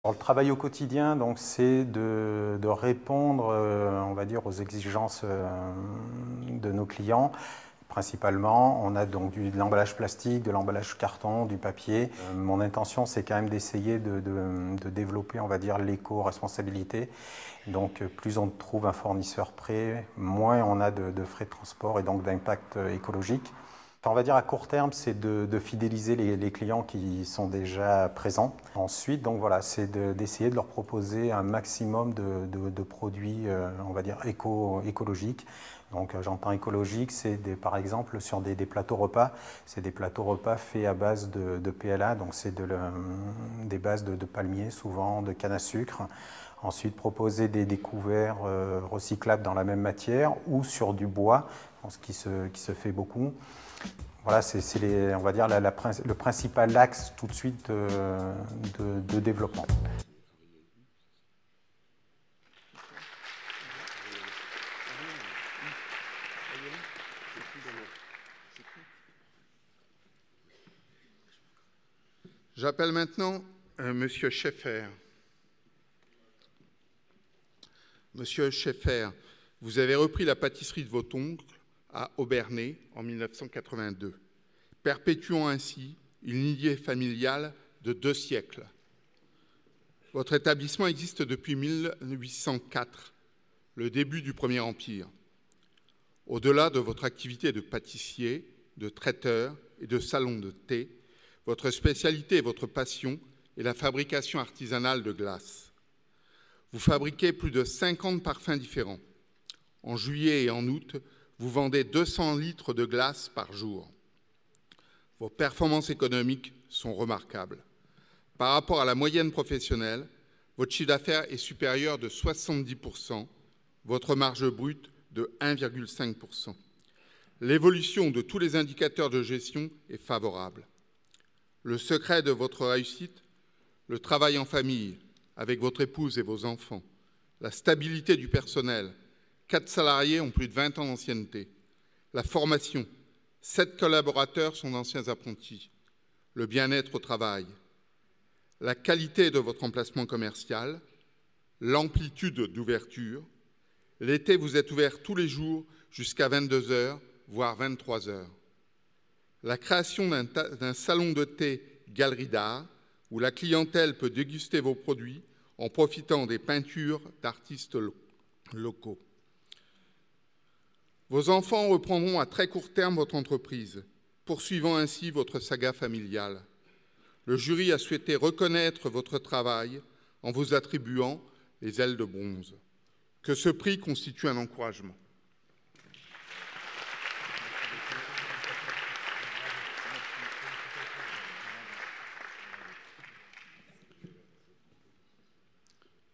Alors, le travail au quotidien, donc, c'est de répondre, on va dire, aux exigences de nos clients. Principalement, on a donc de l'emballage plastique, de l'emballage carton, du papier. Mon intention, c'est quand même d'essayer de développer, on va dire, l'éco-responsabilité. Donc, plus on trouve un fournisseur prêt, moins on a de frais de transport et donc d'impact écologique. Enfin, on va dire à court terme, c'est de fidéliser les clients qui sont déjà présents. Ensuite, donc voilà, c'est d'essayer de leur proposer un maximum de produits, on va dire, écologiques. Donc j'entends écologique, c'est par exemple sur des plateaux repas, c'est des plateaux repas faits à base de PLA, donc c'est des bases de palmiers, souvent de canne à sucre. Ensuite, proposer des couverts recyclables dans la même matière ou sur du bois, ce qui se fait beaucoup. Voilà, c'est on va dire le principal axe tout de suite de développement. J'appelle maintenant Monsieur Scheffer. Monsieur Scheffer, vous avez repris la pâtisserie de votre oncle à Obernai en 1982, perpétuant ainsi une lignée familiale de 2 siècles. Votre établissement existe depuis 1804, le début du Premier Empire. Au-delà de votre activité de pâtissier, de traiteur et de salon de thé, votre spécialité et votre passion est la fabrication artisanale de glace. Vous fabriquez plus de 50 parfums différents. En juillet et en août, vous vendez 200 litres de glace par jour. Vos performances économiques sont remarquables. Par rapport à la moyenne professionnelle, votre chiffre d'affaires est supérieur de 70%, votre marge brute de 1,5%. L'évolution de tous les indicateurs de gestion est favorable. Le secret de votre réussite, le travail en famille, avec votre épouse et vos enfants, la stabilité du personnel, 4 salariés ont plus de 20 ans d'ancienneté, la formation, 7 collaborateurs sont d'anciens apprentis, le bien-être au travail, la qualité de votre emplacement commercial, l'amplitude d'ouverture. L'été, vous êtes ouvert tous les jours jusqu'à 22 h, voire 23 h. La création d'un salon de thé galerie d'art, où la clientèle peut déguster vos produits en profitant des peintures d'artistes locaux. Vos enfants reprendront à très court terme votre entreprise, poursuivant ainsi votre saga familiale. Le jury a souhaité reconnaître votre travail en vous attribuant les ailes de bronze. Que ce prix constitue un encouragement.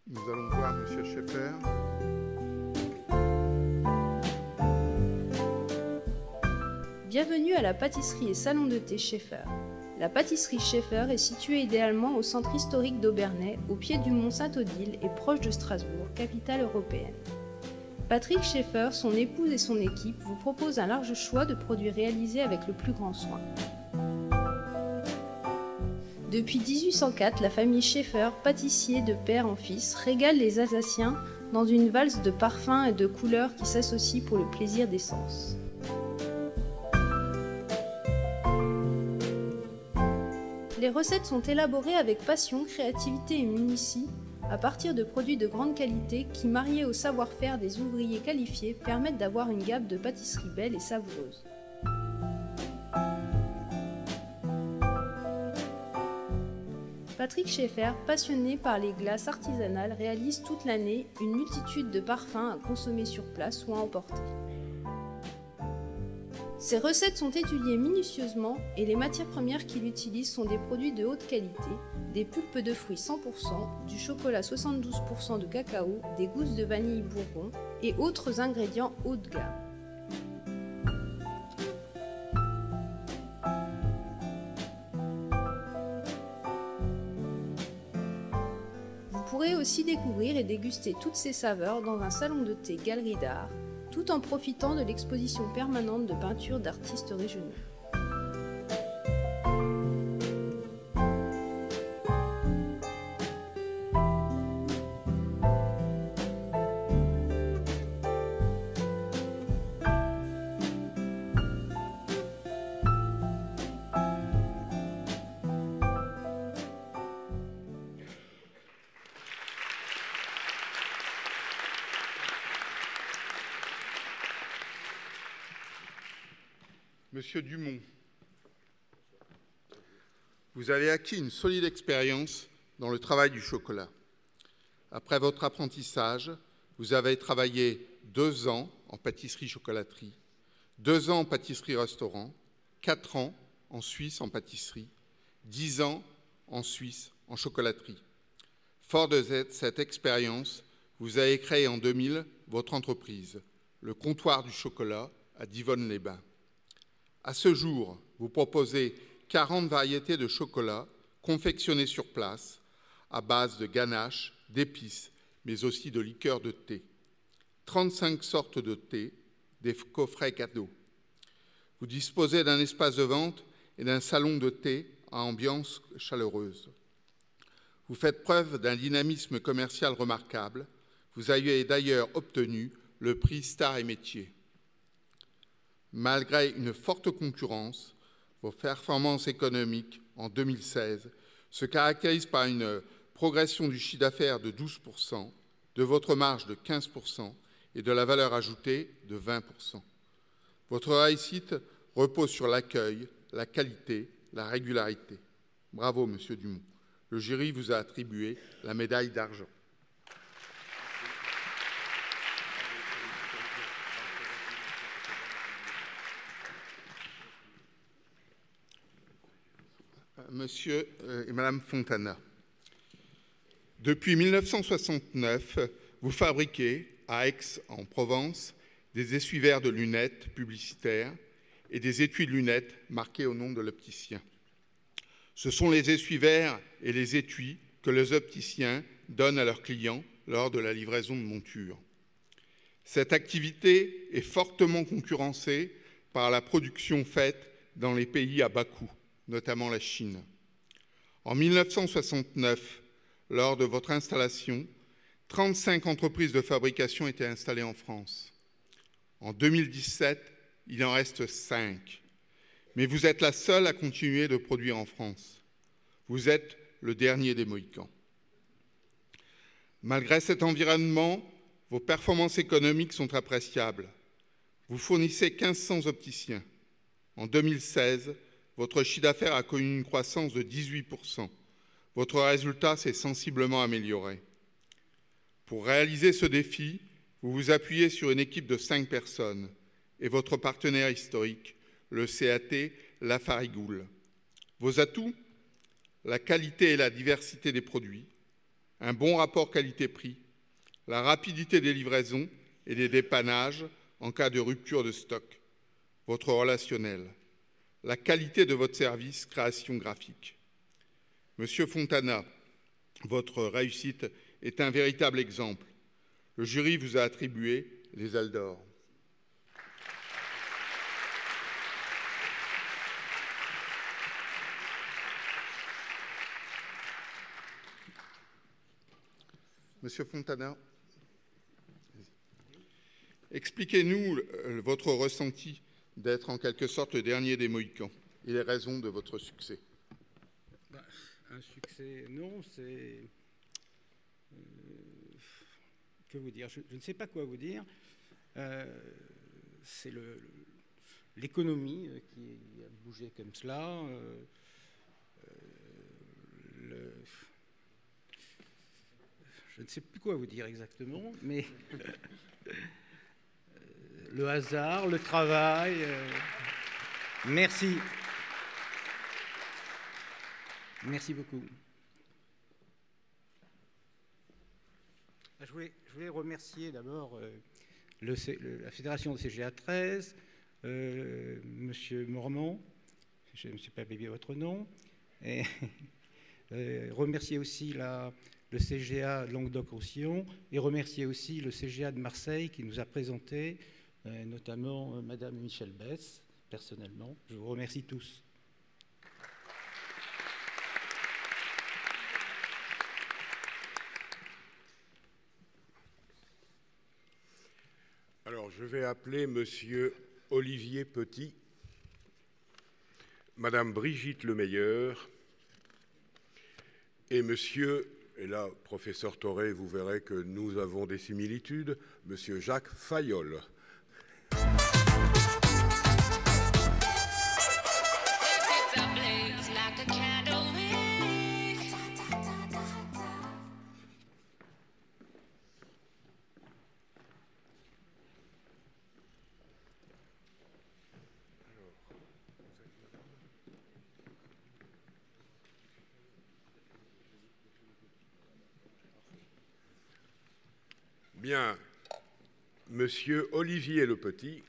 Nous allons voir M. Scheffer. Bienvenue à la pâtisserie et salon de thé Scheffer. La pâtisserie Scheffer est située idéalement au centre historique d'Obernai, au pied du mont Saint-Odile et proche de Strasbourg, capitale européenne. Patrick Scheffer, son épouse et son équipe vous proposent un large choix de produits réalisés avec le plus grand soin. Depuis 1804, la famille Scheffer, pâtissier de père en fils, régale les Alsaciens dans une valse de parfums et de couleurs qui s'associent pour le plaisir des sens. Les recettes sont élaborées avec passion, créativité et minutie, à partir de produits de grande qualité qui, mariés au savoir-faire des ouvriers qualifiés, permettent d'avoir une gamme de pâtisseries belle et savoureuse. Patrick Scheffer, passionné par les glaces artisanales, réalise toute l'année une multitude de parfums à consommer sur place ou à emporter. Ces recettes sont étudiées minutieusement et les matières premières qu'il utilise sont des produits de haute qualité, des pulpes de fruits 100%, du chocolat 72% de cacao, des gousses de vanille Bourbon et autres ingrédients haut de gamme. Vous pourrez aussi découvrir et déguster toutes ces saveurs dans un salon de thé galerie d'art, tout en profitant de l'exposition permanente de peintures d'artistes régionaux. Monsieur Dumont, vous avez acquis une solide expérience dans le travail du chocolat. Après votre apprentissage, vous avez travaillé 2 ans en pâtisserie-chocolaterie, 2 ans en pâtisserie-restaurant, 4 ans en Suisse en pâtisserie, 10 ans en Suisse en chocolaterie. Fort de cette expérience, vous avez créé en 2000 votre entreprise, le Comptoir du chocolat à Divonne-les-Bains. À ce jour, vous proposez 40 variétés de chocolat confectionnées sur place à base de ganache, d'épices, mais aussi de liqueurs de thé. 35 sortes de thé, des coffrets cadeaux. Vous disposez d'un espace de vente et d'un salon de thé à ambiance chaleureuse. Vous faites preuve d'un dynamisme commercial remarquable. Vous avez d'ailleurs obtenu le prix Star et Métier. Malgré une forte concurrence, vos performances économiques en 2016 se caractérisent par une progression du chiffre d'affaires de 12%, de votre marge de 15% et de la valeur ajoutée de 20%. Votre réussite repose sur l'accueil, la qualité, la régularité. Bravo, Monsieur Dumont. Le jury vous a attribué la médaille d'argent. Monsieur et Madame Fontana, depuis 1969, vous fabriquez à Aix-en-Provence des essuie-verres de lunettes publicitaires et des étuis de lunettes marqués au nom de l'opticien. Ce sont les essuie-verres et les étuis que les opticiens donnent à leurs clients lors de la livraison de montures. Cette activité est fortement concurrencée par la production faite dans les pays à bas coût, notamment la Chine. En 1969, lors de votre installation, 35 entreprises de fabrication étaient installées en France. En 2017, il en reste 5. Mais vous êtes la seule à continuer de produire en France. Vous êtes le dernier des Mohicans. Malgré cet environnement, vos performances économiques sont appréciables. Vous fournissez 1500 opticiens. En 2016, votre chiffre d'affaires a connu une croissance de 18%. Votre résultat s'est sensiblement amélioré. Pour réaliser ce défi, vous vous appuyez sur une équipe de 5 personnes et votre partenaire historique, le CAT La Farigoule. Vos atouts? La qualité et la diversité des produits, un bon rapport qualité-prix, la rapidité des livraisons et des dépannages en cas de rupture de stock, votre relationnel, la qualité de votre service création graphique. Monsieur Fontana, votre réussite est un véritable exemple. Le jury vous a attribué les ailes d'or. Monsieur Fontana, expliquez-nous votre ressenti d'être en quelque sorte le dernier des Mohicans et les raisons de votre succès. Un succès, non, c'est... que vous dire, je ne sais pas quoi vous dire. C'est l'économie qui a bougé comme cela. Je ne sais plus quoi vous dire exactement, mais le hasard, le travail. Merci. Merci beaucoup. Je voulais remercier d'abord la Fédération de CGA 13, Monsieur Mormand, je ne sais pas bien votre nom, et remercier aussi le CGA Languedoc-Roussillon et remercier aussi le CGA de Marseille qui nous a présenté, notamment Madame Michel Bess, personnellement. Je vous remercie tous. Alors, je vais appeler Monsieur Olivier Petit, Madame Brigitte Lemeilleur et Monsieur, et là, professeur Thoré, vous verrez que nous avons des similitudes, Monsieur Jacques Fayolle. Bien, Monsieur Olivier Lepetit,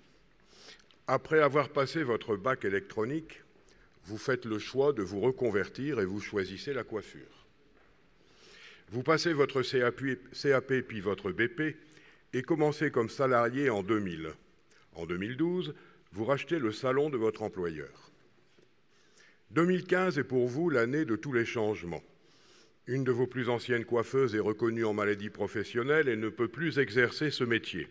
après avoir passé votre bac électronique, vous faites le choix de vous reconvertir et vous choisissez la coiffure. Vous passez votre CAP puis votre BP et commencez comme salarié en 2000. En 2012, vous rachetez le salon de votre employeur. 2015 est pour vous l'année de tous les changements. Une de vos plus anciennes coiffeuses est reconnue en maladie professionnelle et ne peut plus exercer ce métier.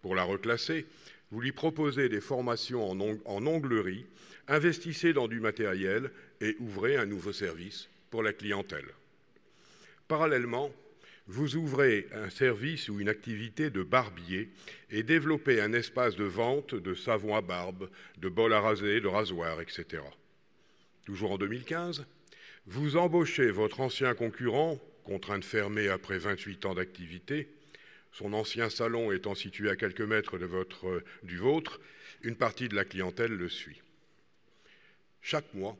Pour la reclasser, vous lui proposez des formations en onglerie, investissez dans du matériel et ouvrez un nouveau service pour la clientèle. Parallèlement, vous ouvrez un service ou une activité de barbier et développez un espace de vente de savon à barbe, de bol à raser, de rasoir, etc. Toujours en 2015, vous embauchez votre ancien concurrent, contraint de fermer après 28 ans d'activité, son ancien salon étant situé à quelques mètres du vôtre, une partie de la clientèle le suit. Chaque mois,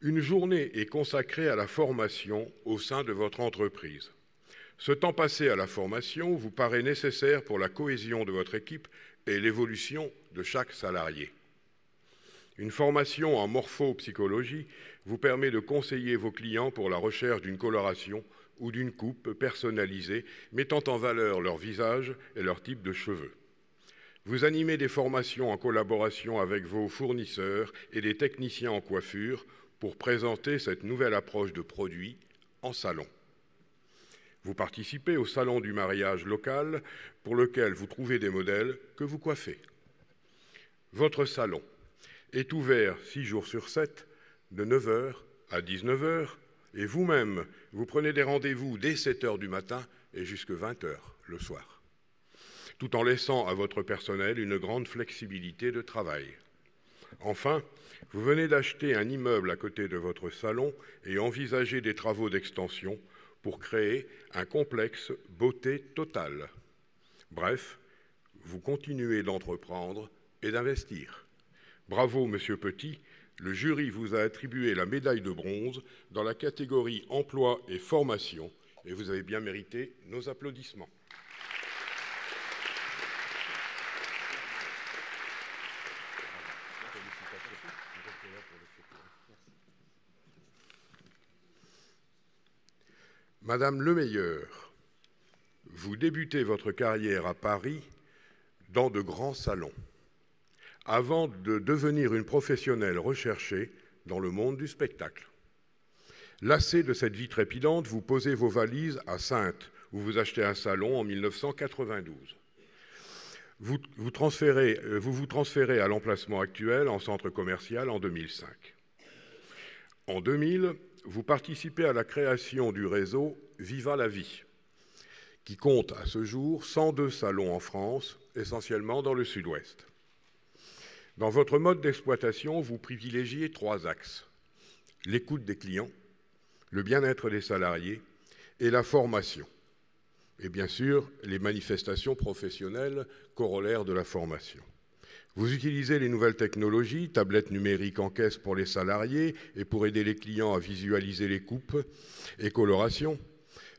une journée est consacrée à la formation au sein de votre entreprise. Ce temps passé à la formation vous paraît nécessaire pour la cohésion de votre équipe et l'évolution de chaque salarié. Une formation en morphopsychologie vous permet de conseiller vos clients pour la recherche d'une coloration ou d'une coupe personnalisée, mettant en valeur leur visage et leur type de cheveux. Vous animez des formations en collaboration avec vos fournisseurs et des techniciens en coiffure pour présenter cette nouvelle approche de produit en salon. Vous participez au salon du mariage local pour lequel vous trouvez des modèles que vous coiffez. Votre salon est ouvert 6 jours sur 7, de 9h à 19h, et vous-même, vous prenez des rendez-vous dès 7h du matin et jusqu'à 20h le soir, tout en laissant à votre personnel une grande flexibilité de travail. Enfin, vous venez d'acheter un immeuble à côté de votre salon et envisagez des travaux d'extension pour créer un complexe beauté totale. Bref, vous continuez d'entreprendre et d'investir. Bravo, Monsieur Petit, le jury vous a attribué la médaille de bronze dans la catégorie emploi et formation et vous avez bien mérité nos applaudissements. Madame Lemeilleur, vous débutez votre carrière à Paris dans de grands salons, avant de devenir une professionnelle recherchée dans le monde du spectacle. Lassée de cette vie trépidante, vous posez vos valises à Saintes, où vous achetez un salon en 1992. Vous vous transférez à l'emplacement actuel en centre commercial en 2005. En 2000, vous participez à la création du réseau Viva la Vie, qui compte à ce jour 102 salons en France, essentiellement dans le sud-ouest. Dans votre mode d'exploitation, vous privilégiez 3 axes: l'écoute des clients, le bien-être des salariés et la formation. Et bien sûr, les manifestations professionnelles corollaires de la formation. Vous utilisez les nouvelles technologies, tablettes numériques en caisse pour les salariés et pour aider les clients à visualiser les coupes et colorations,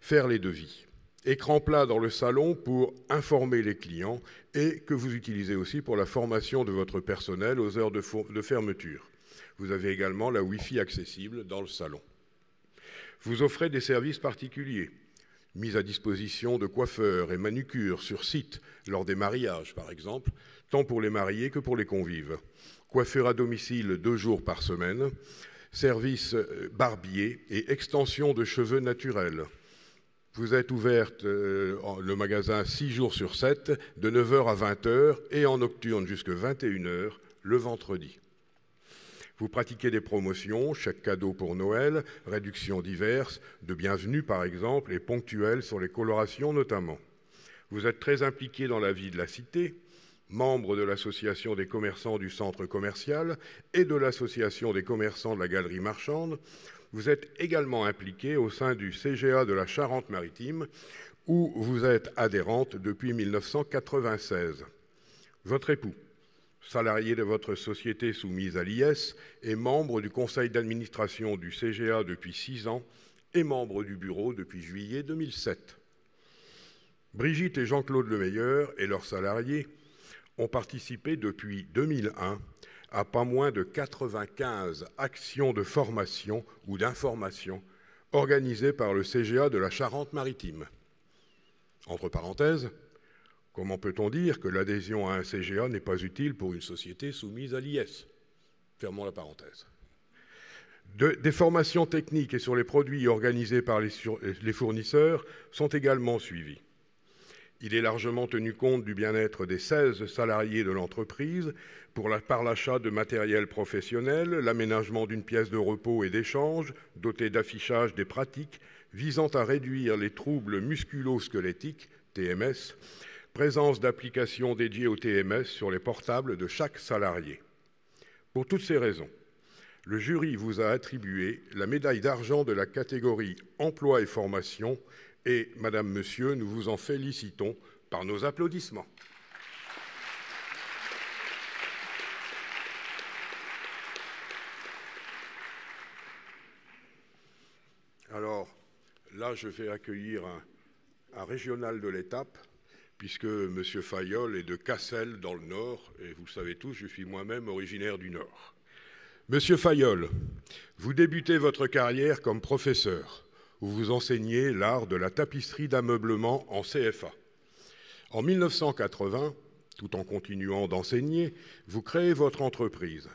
faire les devis. Écran plat dans le salon pour informer les clients et que vous utilisez aussi pour la formation de votre personnel aux heures de fermeture. Vous avez également la Wi-Fi accessible dans le salon. Vous offrez des services particuliers, mise à disposition de coiffeurs et manucures sur site lors des mariages, par exemple, tant pour les mariés que pour les convives. Coiffure à domicile 2 jours par semaine, service barbier et extension de cheveux naturels. Vous êtes ouverte, le magasin 6 jours sur 7, de 9h à 20h et en nocturne jusqu'à 21h le vendredi. Vous pratiquez des promotions, chèques cadeaux pour Noël, réductions diverses, de bienvenue par exemple, et ponctuelles sur les colorations notamment. Vous êtes très impliqué dans la vie de la cité, membre de l'association des commerçants du centre commercial et de l'association des commerçants de la galerie marchande. Vous êtes également impliqué au sein du CGA de la Charente-Maritime, où vous êtes adhérente depuis 1996. Votre époux, salarié de votre société soumise à l'IS, est membre du conseil d'administration du CGA depuis 6 ans et membre du bureau depuis juillet 2007. Brigitte et Jean-Claude Lemeilleur et leurs salariés ont participé depuis 2001 à pas moins de 95 actions de formation ou d'information organisées par le CGA de la Charente-Maritime. Entre parenthèses, comment peut-on dire que l'adhésion à un CGA n'est pas utile pour une société soumise à l'IS? Fermons la parenthèse. Des formations techniques et sur les produits organisés par les fournisseurs sont également suivies. Il est largement tenu compte du bien-être des 16 salariés de l'entreprise par l'achat de matériel professionnel, l'aménagement d'une pièce de repos et d'échange dotée d'affichage des pratiques visant à réduire les troubles musculo-squelettiques, TMS, présence d'applications dédiées au TMS sur les portables de chaque salarié. Pour toutes ces raisons, le jury vous a attribué la médaille d'argent de la catégorie Emploi et formation et, Madame, Monsieur, nous vous en félicitons par nos applaudissements. Alors, là, je vais accueillir un régional de l'étape, puisque M. Fayolle est de Cassel, dans le Nord, et vous le savez tous, je suis moi-même originaire du Nord. Monsieur Fayolle, vous débutez votre carrière comme professeur, où vous enseignez l'art de la tapisserie d'ameublement en CFA. En 1980, tout en continuant d'enseigner, vous créez votre entreprise.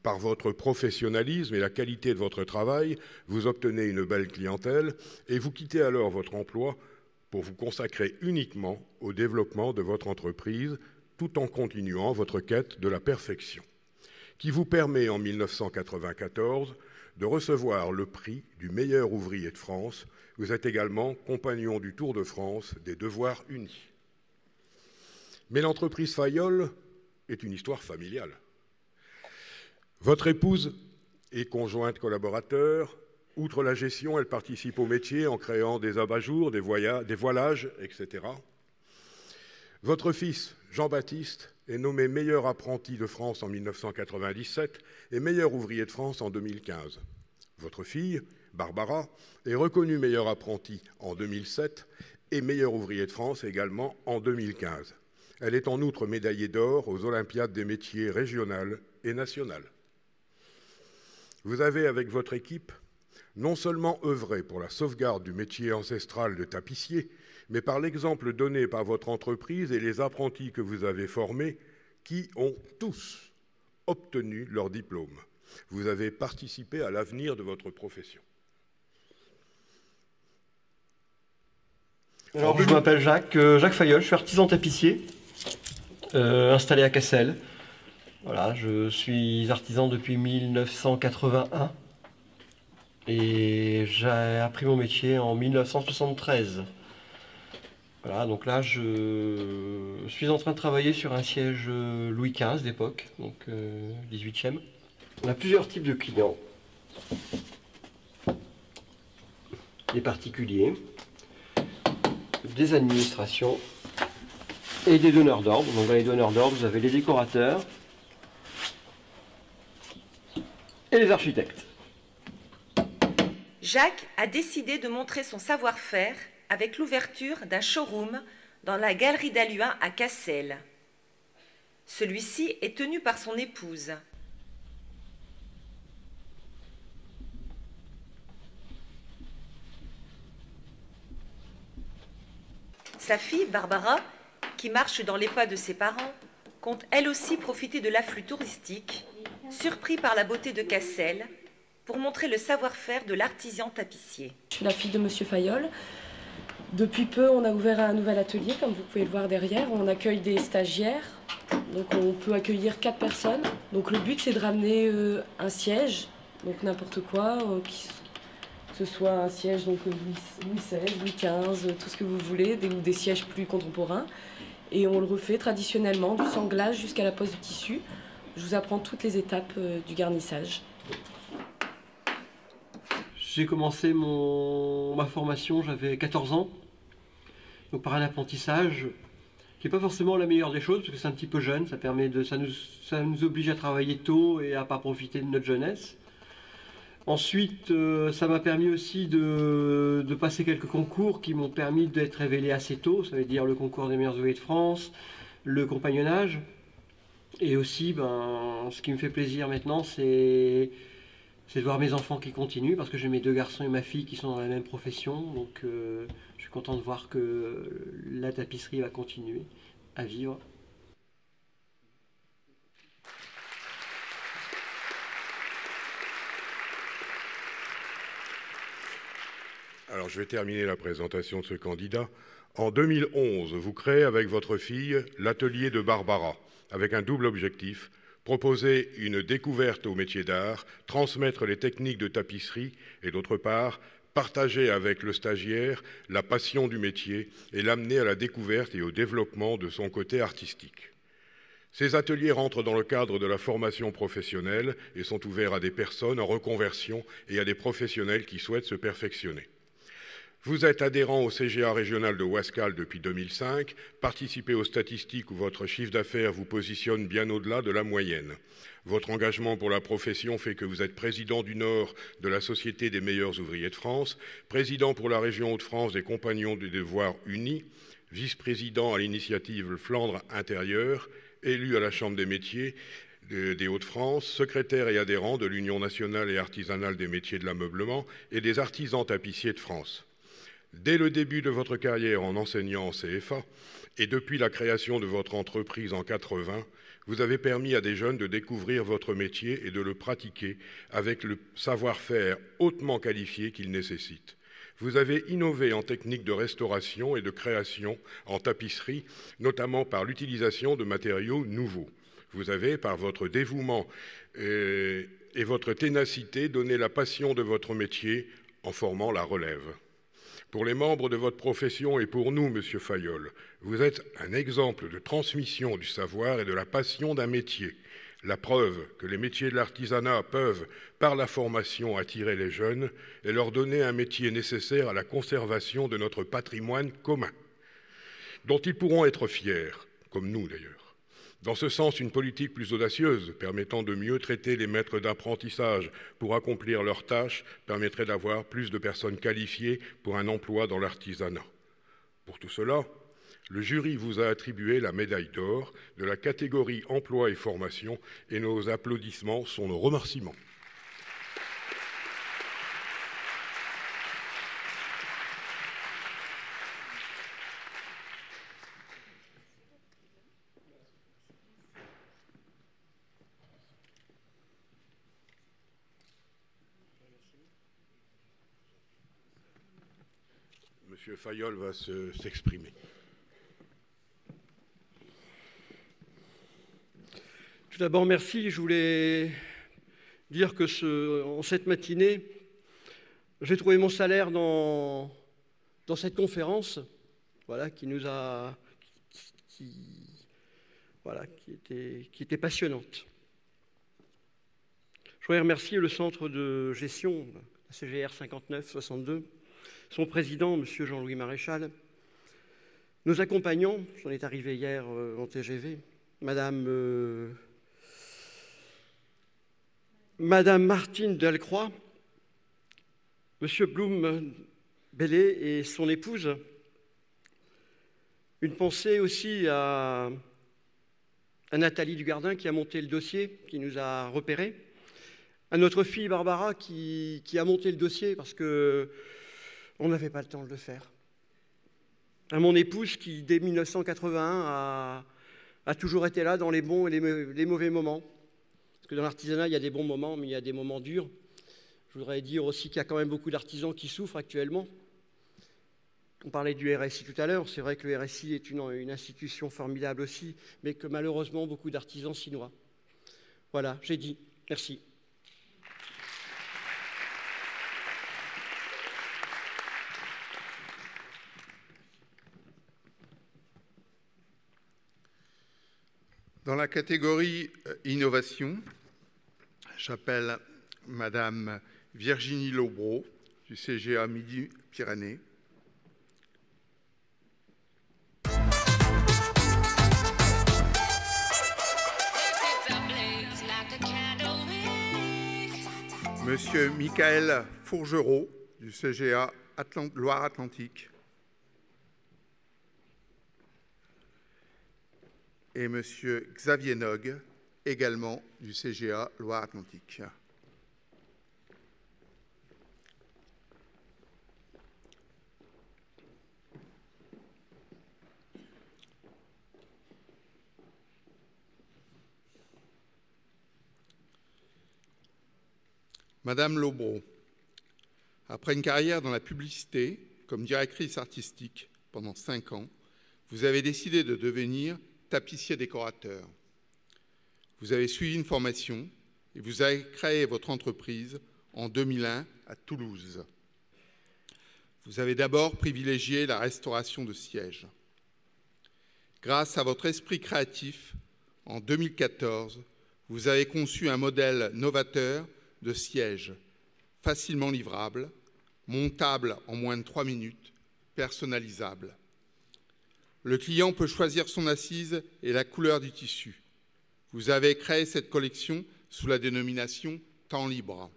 Par votre professionnalisme et la qualité de votre travail, vous obtenez une belle clientèle et vous quittez alors votre emploi pour vous consacrer uniquement au développement de votre entreprise, tout en continuant votre quête de la perfection, qui vous permet en 1994 de recevoir le prix du meilleur ouvrier de France. Vous êtes également compagnon du Tour de France des Devoirs Unis. Mais l'entreprise Fayolle est une histoire familiale. Votre épouse est conjointe collaborateur. Outre la gestion, elle participe au métier en créant des abat-jours, des voilages, etc. Votre fils, Jean-Baptiste, est nommé meilleur apprenti de France en 1997 et meilleur ouvrier de France en 2015. Votre fille, Barbara, est reconnue meilleur apprenti en 2007 et meilleur ouvrier de France également en 2015. Elle est en outre médaillée d'or aux Olympiades des métiers régionales et nationales. Vous avez, avec votre équipe, non seulement œuvré pour la sauvegarde du métier ancestral de tapissier, mais par l'exemple donné par votre entreprise et les apprentis que vous avez formés, qui ont tous obtenu leur diplôme. Vous avez participé à l'avenir de votre profession. Alors, je m'appelle Jacques Fayolle, je suis artisan tapissier, installé à Cassel. Voilà, je suis artisan depuis 1981 et j'ai appris mon métier en 1973. Voilà, donc là, je suis en train de travailler sur un siège Louis XV d'époque, donc 18e. On a plusieurs types de clients. Des particuliers, des administrations et des donneurs d'ordre. Donc dans les donneurs d'ordre, vous avez les décorateurs et les architectes. Jacques a décidé de montrer son savoir-faire avec l'ouverture d'un showroom dans la galerie d'Alluin à Cassel. Celui-ci est tenu par son épouse. Sa fille, Barbara, qui marche dans les pas de ses parents, compte elle aussi profiter de l'afflux touristique, surpris par la beauté de Cassel, pour montrer le savoir-faire de l'artisan tapissier. Je suis la fille de Monsieur Fayolle. Depuis peu, on a ouvert un nouvel atelier, comme vous pouvez le voir derrière. On accueille des stagiaires, donc on peut accueillir 4 personnes. Donc le but, c'est de ramener un siège, donc n'importe quoi, que ce soit un siège donc Louis XVI, Louis XV, tout ce que vous voulez, ou des sièges plus contemporains. Et on le refait traditionnellement, du sanglage jusqu'à la pose du tissu. Je vous apprends toutes les étapes du garnissage. J'ai commencé ma formation, j'avais 14 ans, donc par un apprentissage qui n'est pas forcément la meilleure des choses, parce que c'est un petit peu jeune, ça nous oblige à travailler tôt et à ne pas profiter de notre jeunesse. Ensuite, ça m'a permis aussi de passer quelques concours qui m'ont permis d'être révélé assez tôt, ça veut dire le concours des meilleurs ouvriers de France, le compagnonnage. Et aussi, ce qui me fait plaisir maintenant, c'est de voir mes enfants qui continuent, parce que j'ai mes 2 garçons et ma fille qui sont dans la même profession. Donc je suis content de voir que la tapisserie va continuer à vivre. Alors, je vais terminer la présentation de ce candidat. En 2011, vous créez avec votre fille l'atelier de Barbara, avec un double objectif: proposer une découverte au métier d'art, transmettre les techniques de tapisserie, et d'autre part, partager avec le stagiaire la passion du métier et l'amener à la découverte et au développement de son côté artistique. Ces ateliers rentrent dans le cadre de la formation professionnelle et sont ouverts à des personnes en reconversion et à des professionnels qui souhaitent se perfectionner. Vous êtes adhérent au CGA régional de Ouascal depuis 2005, participez aux statistiques où votre chiffre d'affaires vous positionne bien au-delà de la moyenne. Votre engagement pour la profession fait que vous êtes président du Nord de la Société des meilleurs ouvriers de France, président pour la région Hauts-de-France des Compagnons du Devoir Unis, vice-président à l'initiative Flandre Intérieure, élu à la Chambre des métiers des Hauts-de-France, secrétaire et adhérent de l'Union nationale et artisanale des métiers de l'ameublement et des artisans tapissiers de France. Dès le début de votre carrière en enseignant en CFA et depuis la création de votre entreprise en 80, vous avez permis à des jeunes de découvrir votre métier et de le pratiquer avec le savoir-faire hautement qualifié qu'il nécessite. Vous avez innové en techniques de restauration et de création en tapisserie, notamment par l'utilisation de matériaux nouveaux. Vous avez, par votre dévouement et votre ténacité, donné la passion de votre métier en formant la relève. Pour les membres de votre profession et pour nous, Monsieur Fayolle, vous êtes un exemple de transmission du savoir et de la passion d'un métier. La preuve que les métiers de l'artisanat peuvent, par la formation, attirer les jeunes et leur donner un métier nécessaire à la conservation de notre patrimoine commun, dont ils pourront être fiers, comme nous d'ailleurs. Dans ce sens, une politique plus audacieuse, permettant de mieux traiter les maîtres d'apprentissage pour accomplir leurs tâches, permettrait d'avoir plus de personnes qualifiées pour un emploi dans l'artisanat. Pour tout cela, le jury vous a attribué la médaille d'or de la catégorie emploi et formation, et nos applaudissements sont nos remerciements. Monsieur Fayolle va s'exprimer. Tout d'abord, merci. Je voulais dire que en cette matinée, j'ai trouvé mon salaire dans cette conférence, voilà, qui était passionnante. Je voudrais remercier le centre de gestion, la CGR 59-62, son président, M. Jean-Louis Maréchal, nos accompagnants, j'en est arrivé hier en TGV, Madame Martine Delcroix, M. Blum-Bellé et son épouse. Une pensée aussi à Nathalie Dugardin qui a monté le dossier, qui nous a repérés, à notre fille Barbara qui a monté le dossier parce que on n'avait pas le temps de le faire. À mon épouse qui, dès 1981, a toujours été là dans les bons et les mauvais moments. Parce que dans l'artisanat, il y a des bons moments, mais il y a des moments durs. Je voudrais dire aussi qu'il y a quand même beaucoup d'artisans qui souffrent actuellement. On parlait du RSI tout à l'heure. C'est vrai que le RSI est une institution formidable aussi, mais que malheureusement, beaucoup d'artisans s'y noient. Voilà, j'ai dit. Merci. Dans la catégorie innovation, j'appelle Madame Virginie Lobreau du CGA Midi-Pyrénées. Monsieur Michael Fourgerot, du CGA Loire-Atlantique. Et Monsieur Xavier Nogue, également du CGA Loire-Atlantique. Madame Lobreau, après une carrière dans la publicité comme directrice artistique pendant 5 ans, vous avez décidé de devenir tapissier décorateur. Vous avez suivi une formation et vous avez créé votre entreprise en 2001 à Toulouse. Vous avez d'abord privilégié la restauration de sièges. Grâce à votre esprit créatif, en 2014, vous avez conçu un modèle novateur de sièges, facilement livrable, montable en moins de 3 minutes, personnalisable. Le client peut choisir son assise et la couleur du tissu. Vous avez créé cette collection sous la dénomination Temps libre.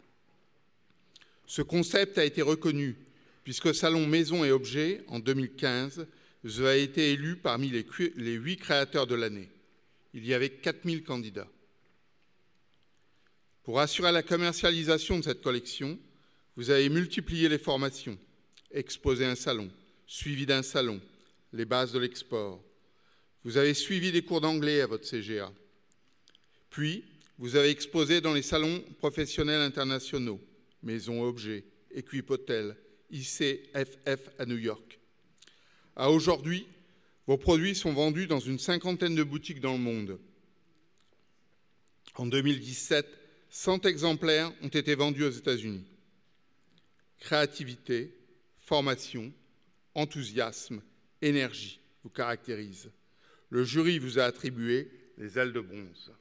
Ce concept a été reconnu puisque au Salon Maison et Objets, en 2015, vous avez été élu parmi les 8 créateurs de l'année. Il y avait 4000 candidats. Pour assurer la commercialisation de cette collection, vous avez multiplié les formations, exposé un salon, suivi d'un salon, les bases de l'export. Vous avez suivi des cours d'anglais à votre CGA. Puis, vous avez exposé dans les salons professionnels internationaux, Maison Objets, Equipotel, ICFF à New York. À aujourd'hui, vos produits sont vendus dans une 50aine de boutiques dans le monde. En 2017, 100 exemplaires ont été vendus aux États-Unis. Créativité, formation, enthousiasme, énergie vous caractérisent. Le jury vous a attribué les ailes de bronze.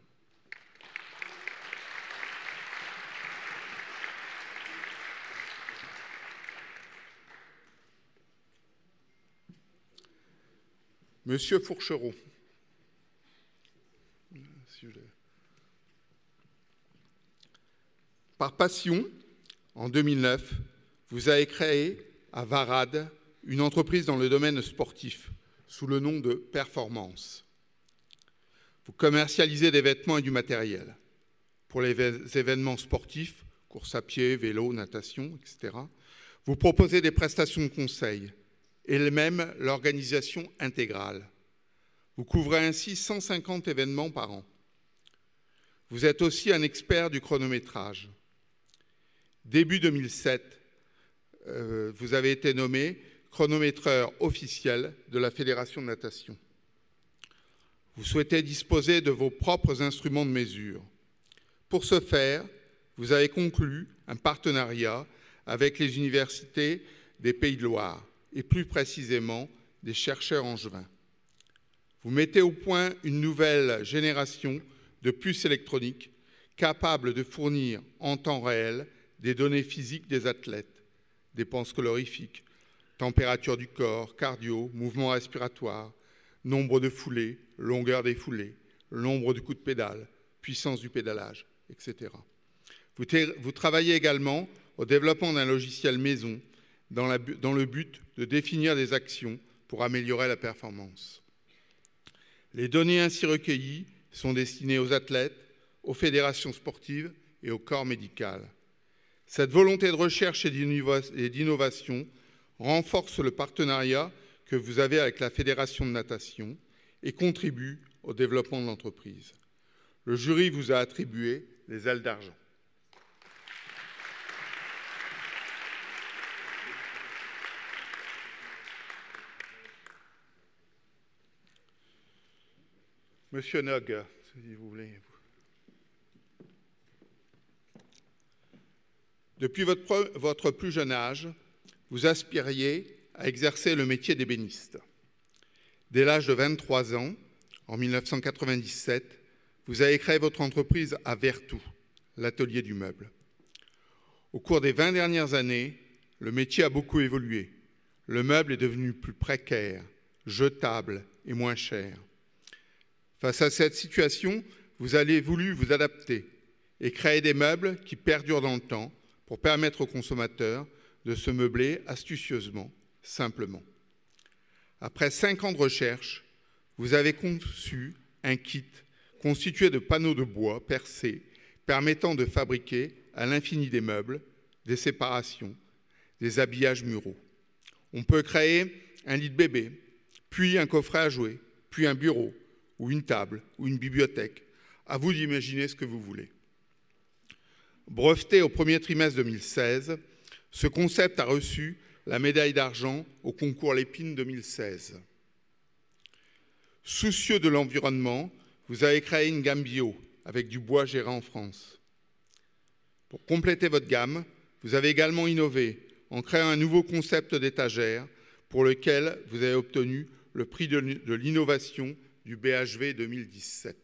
Monsieur Fourcherot. Par passion, en 2009, vous avez créé à Varade une entreprise dans le domaine sportif sous le nom de Performance. Vous commercialisez des vêtements et du matériel pour les événements sportifs, course à pied, vélo, natation, etc. Vous proposez des prestations de conseil et même l'organisation intégrale. Vous couvrez ainsi 150 événements par an. Vous êtes aussi un expert du chronométrage. Début 2007, vous avez été nommé chronométreur officiel de la Fédération de natation. Vous souhaitez disposer de vos propres instruments de mesure. Pour ce faire, vous avez conclu un partenariat avec les universités des Pays de Loire et plus précisément des chercheurs angevins. Vous mettez au point une nouvelle génération de puces électroniques capables de fournir en temps réel des données physiques des athlètes, dépenses calorifiques, température du corps, cardio, mouvement respiratoire, nombre de foulées, longueur des foulées, nombre de coups de pédale, puissance du pédalage, etc. Vous travaillez également au développement d'un logiciel maison dans le but de définir des actions pour améliorer la performance. Les données ainsi recueillies sont destinées aux athlètes, aux fédérations sportives et au corps médical. Cette volonté de recherche et d'innovation renforce le partenariat que vous avez avec la Fédération de natation et contribue au développement de l'entreprise. Le jury vous a attribué les ailes d'argent. Monsieur Nogue, si vous voulez. Depuis votre plus jeune âge, vous aspiriez à exercer le métier d'ébéniste. Dès l'âge de 23 ans, en 1997, vous avez créé votre entreprise à Vertou, l'atelier du meuble. Au cours des 20 dernières années, le métier a beaucoup évolué. Le meuble est devenu plus précaire, jetable et moins cher. Face à cette situation, vous avez voulu vous adapter et créer des meubles qui perdurent dans le temps pour permettre aux consommateurs de se meubler astucieusement, simplement. Après 5 ans de recherche, vous avez conçu un kit constitué de panneaux de bois percés permettant de fabriquer à l'infini des meubles, des séparations, des habillages muraux. On peut créer un lit de bébé, puis un coffret à jouets, puis un bureau, ou une table, ou une bibliothèque. À vous d'imaginer ce que vous voulez. Breveté au premier trimestre 2016, ce concept a reçu la médaille d'argent au concours Lépine 2016. Soucieux de l'environnement, vous avez créé une gamme bio avec du bois géré en France. Pour compléter votre gamme, vous avez également innové en créant un nouveau concept d'étagère pour lequel vous avez obtenu le prix de l'innovation du BHV 2017.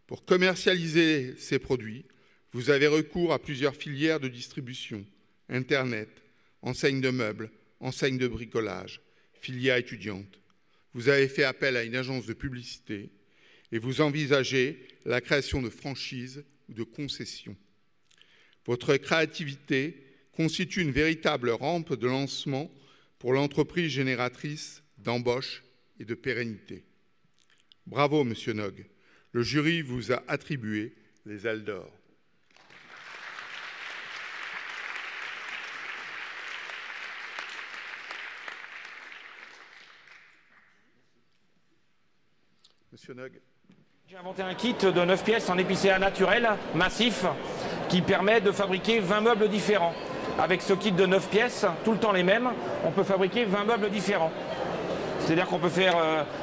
Pour commercialiser ces produits, vous avez recours à plusieurs filières de distribution, Internet, enseignes de meubles, enseignes de bricolage, filières étudiantes. Vous avez fait appel à une agence de publicité et vous envisagez la création de franchises ou de concessions. Votre créativité constitue une véritable rampe de lancement pour l'entreprise génératrice d'embauche et de pérennité. Bravo, Monsieur Nog. Le jury vous a attribué les ailes d'or. Monsieur Nog. J'ai inventé un kit de 9 pièces en épicéa naturel, massif, qui permet de fabriquer 20 meubles différents. Avec ce kit de 9 pièces, tout le temps les mêmes, on peut fabriquer 20 meubles différents. C'est-à-dire qu'on peut faire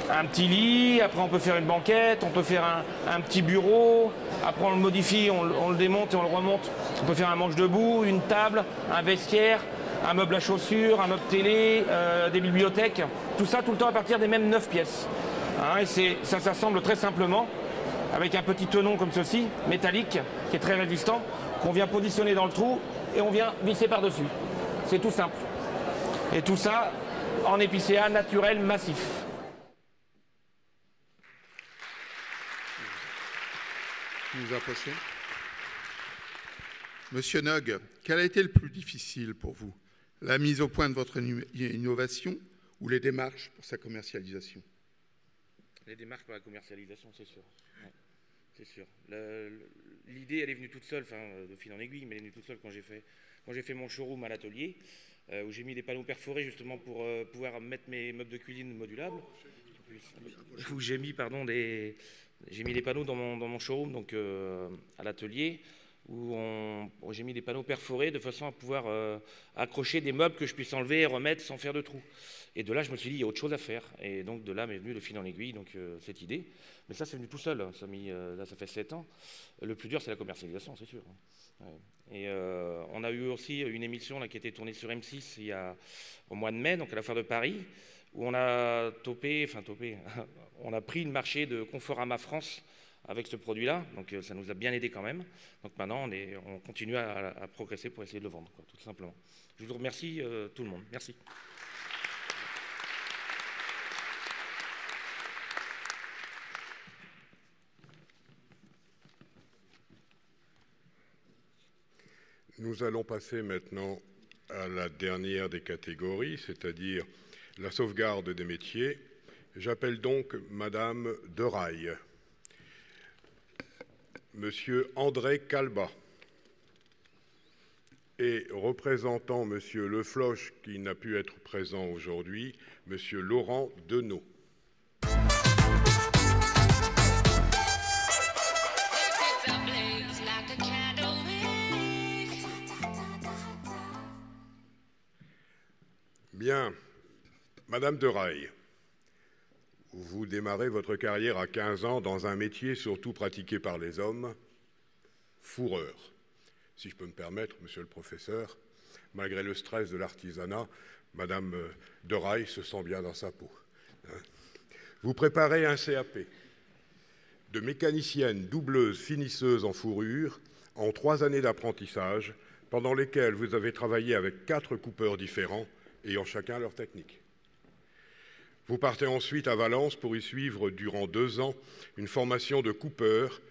un petit lit, après on peut faire une banquette, on peut faire un petit bureau, après on le modifie, on le démonte et on le remonte. On peut faire un manche debout, une table, un vestiaire, un meuble à chaussures, un meuble télé, des bibliothèques. Tout ça tout le temps à partir des mêmes 9 pièces. Hein, et ça s'assemble très simplement avec un petit tenon comme ceci, métallique, qui est très résistant, qu'on vient positionner dans le trou et on vient visser par-dessus. C'est tout simple. Et tout ça en épicéa naturel massif. Vous approchez. Monsieur Nog, quel a été le plus difficile pour vous? La mise au point de votre innovation ou les démarches pour sa commercialisation? Les démarches pour la commercialisation, c'est sûr. Ouais, c'est sûr. L'idée, elle est venue toute seule, enfin, de fil en aiguille, mais elle est venue toute seule quand j'ai fait mon showroom à l'atelier, où j'ai mis des panneaux perforés justement pour pouvoir mettre mes meubles de cuisine modulables. Où j'ai mis, j'ai mis des panneaux dans mon showroom, donc à l'atelier, où j'ai mis des panneaux perforés de façon à pouvoir accrocher des meubles que je puisse enlever et remettre sans faire de trous. Et de là, je me suis dit, il y a autre chose à faire. Et donc, de là m'est venu le fil en aiguille, donc cette idée. Mais ça, c'est venu tout seul. Là, ça fait 7 ans. Le plus dur, c'est la commercialisation, c'est sûr. Ouais. Et on a eu aussi une émission là, qui a été tournée sur M6 au mois de mai, donc à la Foire de Paris, où on a on a pris le marché de Conforama France avec ce produit-là. Donc, ça nous a bien aidé quand même. Donc, maintenant, on continue à progresser pour essayer de le vendre, quoi, tout simplement. Je vous remercie tout le monde. Merci. Nous allons passer maintenant à la dernière des catégories, c'est-à-dire la sauvegarde des métiers. J'appelle donc Madame Deraille. Monsieur André Calba et représentant Monsieur Lefloche, qui n'a pu être présent aujourd'hui, Monsieur Laurent Denot. Bien, Madame Deraille, vous démarrez votre carrière à 15 ans dans un métier surtout pratiqué par les hommes, fourreur. Si je peux me permettre, monsieur le professeur, malgré le stress de l'artisanat, Madame Deraille se sent bien dans sa peau. Vous préparez un CAP de mécanicienne doubleuse finisseuse en fourrure en 3 années d'apprentissage, pendant lesquelles vous avez travaillé avec 4 coupeurs différents, ayant chacun leur technique. Vous partez ensuite à Valence pour y suivre durant 2 ans une formation de coupeur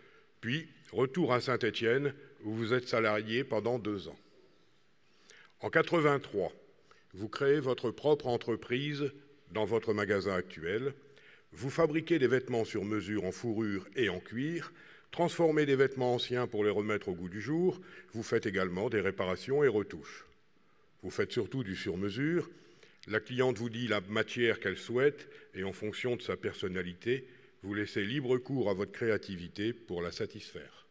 Puis, retour à Saint-Étienne, où vous êtes salarié pendant 2 ans. En 1983, vous créez votre propre entreprise dans votre magasin actuel. Vous fabriquez des vêtements sur mesure en fourrure et en cuir, transformez des vêtements anciens pour les remettre au goût du jour. Vous faites également des réparations et retouches. Vous faites surtout du sur-mesure. La cliente vous dit la matière qu'elle souhaite et en fonction de sa personnalité, vous laissez libre cours à votre créativité pour la satisfaire.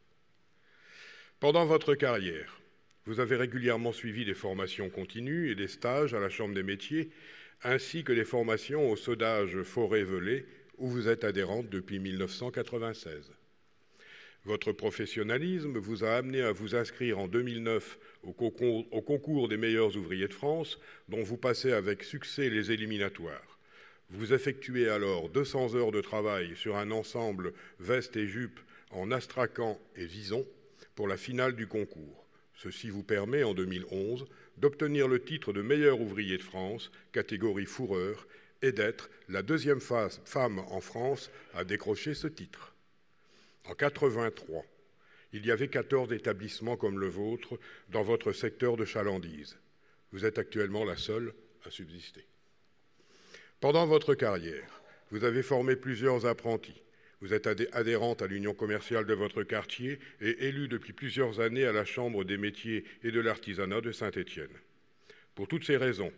Pendant votre carrière, vous avez régulièrement suivi des formations continues et des stages à la Chambre des métiers, ainsi que des formations au Sodage Forêt-Velay, où vous êtes adhérente depuis 1996. Votre professionnalisme vous a amené à vous inscrire en 2009 au concours des meilleurs ouvriers de France, dont vous passez avec succès les éliminatoires. Vous effectuez alors 200 heures de travail sur un ensemble veste et jupe en astrakhan et vison pour la finale du concours. Ceci vous permet, en 2011, d'obtenir le titre de meilleur ouvrier de France, catégorie fourreur, et d'être la 2e femme en France à décrocher ce titre. En 1983, il y avait 14 établissements comme le vôtre dans votre secteur de chalandise. Vous êtes actuellement la seule à subsister. Pendant votre carrière, vous avez formé plusieurs apprentis. Vous êtes adhérente à l'union commerciale de votre quartier et élue depuis plusieurs années à la Chambre des métiers et de l'artisanat de Saint-Étienne. Pour toutes ces raisons,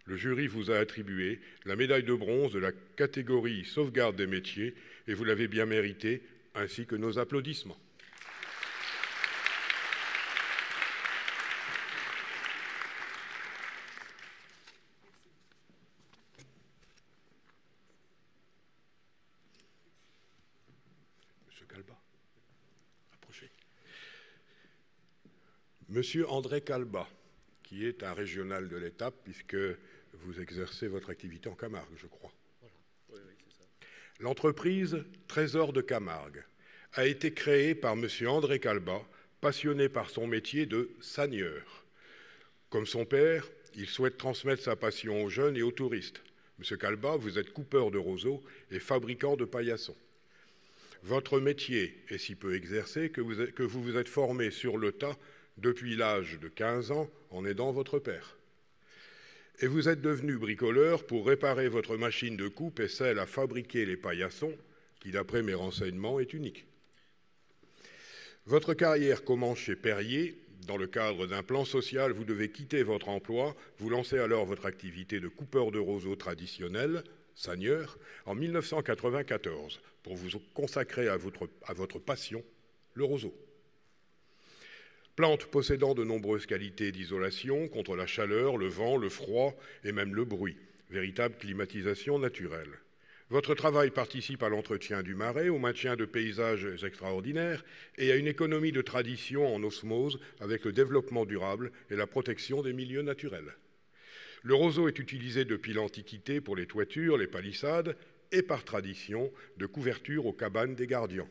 le jury vous a attribué la médaille de bronze de la catégorie sauvegarde des métiers et vous l'avez bien mérité, ainsi que nos applaudissements. Monsieur André Calbat, qui est un régional de l'étape, puisque vous exercez votre activité en Camargue, je crois. Voilà. Oui, c'est ça. L'entreprise Trésor de Camargue a été créée par monsieur André Calbat, passionné par son métier de seigneur. Comme son père, il souhaite transmettre sa passion aux jeunes et aux touristes. Monsieur Calbat, vous êtes coupeur de roseaux et fabricant de paillassons. Votre métier est si peu exercé que vous vous êtes formé sur le tas depuis l'âge de 15 ans en aidant votre père. Et vous êtes devenu bricoleur pour réparer votre machine de coupe et celle à fabriquer les paillassons, qui, d'après mes renseignements, est unique. Votre carrière commence chez Perrier. Dans le cadre d'un plan social, vous devez quitter votre emploi. Vous lancez alors votre activité de coupeur de roseaux traditionnel, seigneur, en 1994, pour vous consacrer à votre passion, le roseau. Plante possédant de nombreuses qualités d'isolation contre la chaleur, le vent, le froid et même le bruit, véritable climatisation naturelle. Votre travail participe à l'entretien du marais, au maintien de paysages extraordinaires et à une économie de tradition en osmose avec le développement durable et la protection des milieux naturels. Le roseau est utilisé depuis l'Antiquité pour les toitures, les palissades et par tradition de couverture aux cabanes des gardiens.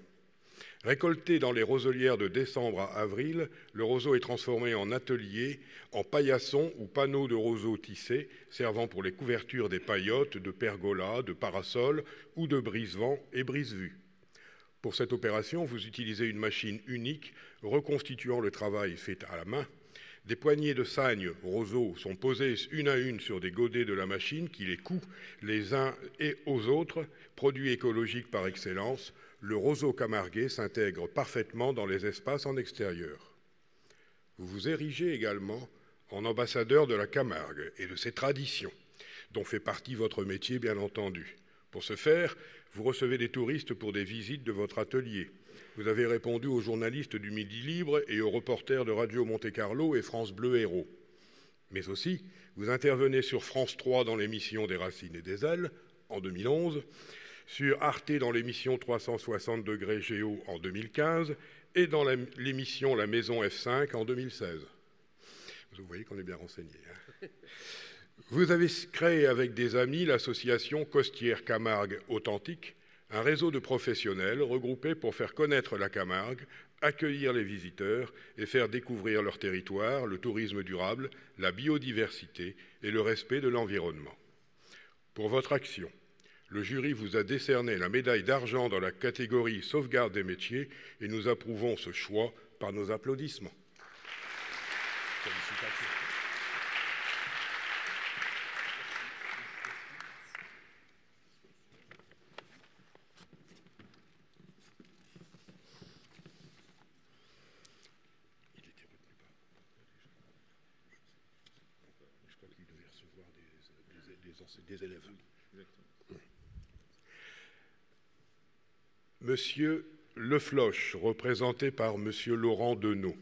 Récolté dans les roselières de décembre à avril, le roseau est transformé en atelier, en paillasson ou panneaux de roseaux tissés, servant pour les couvertures des paillotes, de pergolas, de parasols ou de brise-vent et brise-vue. Pour cette opération, vous utilisez une machine unique reconstituant le travail fait à la main. Des poignées de sagnes roseaux sont posées une à une sur des godets de la machine qui les coud les uns et aux autres, produit écologique par excellence. Le roseau camarguais s'intègre parfaitement dans les espaces en extérieur. Vous vous érigez également en ambassadeur de la Camargue et de ses traditions, dont fait partie votre métier, bien entendu. Pour ce faire, vous recevez des touristes pour des visites de votre atelier. Vous avez répondu aux journalistes du Midi Libre et aux reporters de Radio Monte-Carlo et France Bleu Héros. Mais aussi, vous intervenez sur France 3 dans l'émission des Racines et des Ailes, en 2011, sur Arte dans l'émission 360 degrés Géo en 2015 et dans l'émission La Maison F5 en 2016. Vous voyez qu'on est bien renseigné. Hein. Vous avez créé avec des amis l'association Costières Camargue Authentique, un réseau de professionnels regroupés pour faire connaître la Camargue, accueillir les visiteurs et faire découvrir leur territoire, le tourisme durable, la biodiversité et le respect de l'environnement. Pour votre action, Le jury vous a décerné la médaille d'argent dans la catégorie sauvegarde des métiers et nous approuvons ce choix par nos applaudissements. Félicitations. Des élèves. Monsieur Le Floch, représenté par Monsieur Laurent Denot,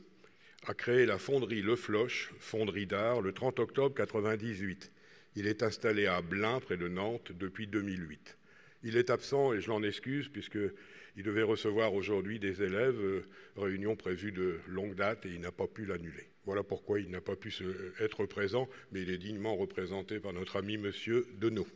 a créé la fonderie Le Floch, fonderie d'art, le 30 octobre 1998. Il est installé à Blain, près de Nantes, depuis 2008. Il est absent et je l'en excuse puisqu'il devait recevoir aujourd'hui des élèves, réunion prévue de longue date et il n'a pas pu l'annuler. Voilà pourquoi il n'a pas pu être présent, mais il est dignement représenté par notre ami Monsieur Denot.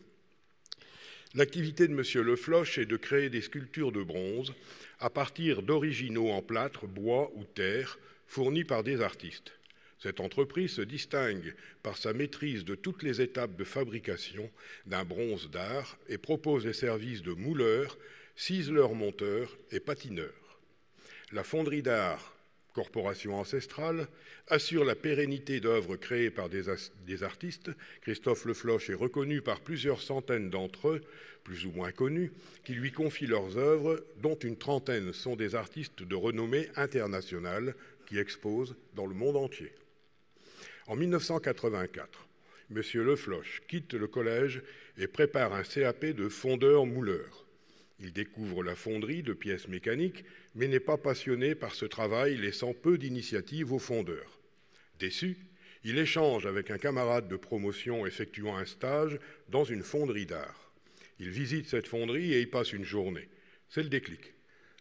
L'activité de Monsieur Le Floch est de créer des sculptures de bronze à partir d'originaux en plâtre, bois ou terre fournis par des artistes. Cette entreprise se distingue par sa maîtrise de toutes les étapes de fabrication d'un bronze d'art et propose des services de mouleur, ciseleur-monteur et patineur. La fonderie d'art, corporation ancestrale, assure la pérennité d'œuvres créées par des artistes. Christophe Le Floch est reconnu par plusieurs centaines d'entre eux, plus ou moins connus, qui lui confient leurs œuvres, dont une trentaine sont des artistes de renommée internationale qui exposent dans le monde entier. En 1984, M. Le Floch quitte le collège et prépare un CAP de fondeur-mouleur. Il découvre la fonderie de pièces mécaniques, mais n'est pas passionné par ce travail, laissant peu d'initiative aux fondeurs. Déçu, il échange avec un camarade de promotion effectuant un stage dans une fonderie d'art. Il visite cette fonderie et y passe une journée. C'est le déclic.